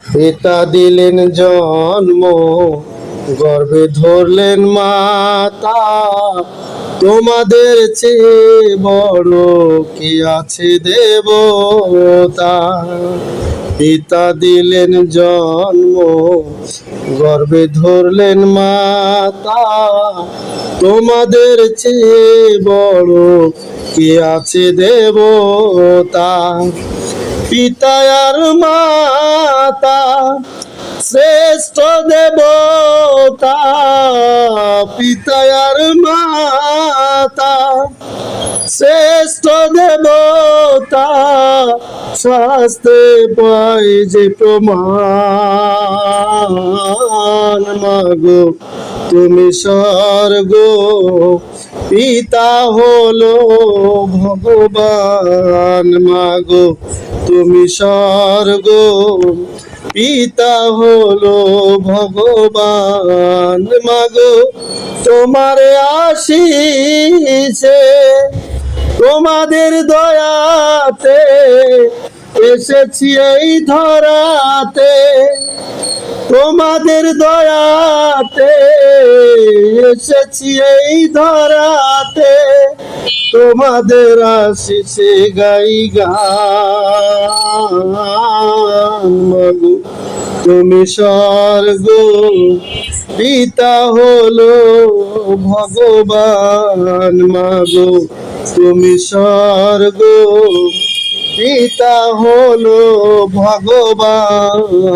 পিতা দিলেন জন্ম, গর্ভে ধরলেন মাতা, তোমাদের চেয়ে বড় কি আছে দেবতা। পিতা দিলেন জন্ম, গর্ভে ধরলেন মাতা, তোমাদের চেয়ে বড় কি আছে দেবতা। পিতা আর মাতা শ্রেষ্ঠ দেবতা, পিতা আর মাতা শ্রেষ্ঠ দেবতা, শাস্তে পাই যে প্রমাণ। মাগো তুমি স্বর্গ, পিতা হলো ভগবান। মাগো তুমি স্বর্গ, পিতা হলো ভগবান। মাগো তোমারে আশিসে, তোমাদের দয়াতে এসেছি এই ধরাতে, তোমাদের দয়াতে এসেছি এই ধরাতে, তোমাদের আশিসে গাই গান। মাগো তুমি স্বর্গ, পিতা হলো ভগবান। মাগো তুমি স্বর্গ, পিতা হলো ভগবান।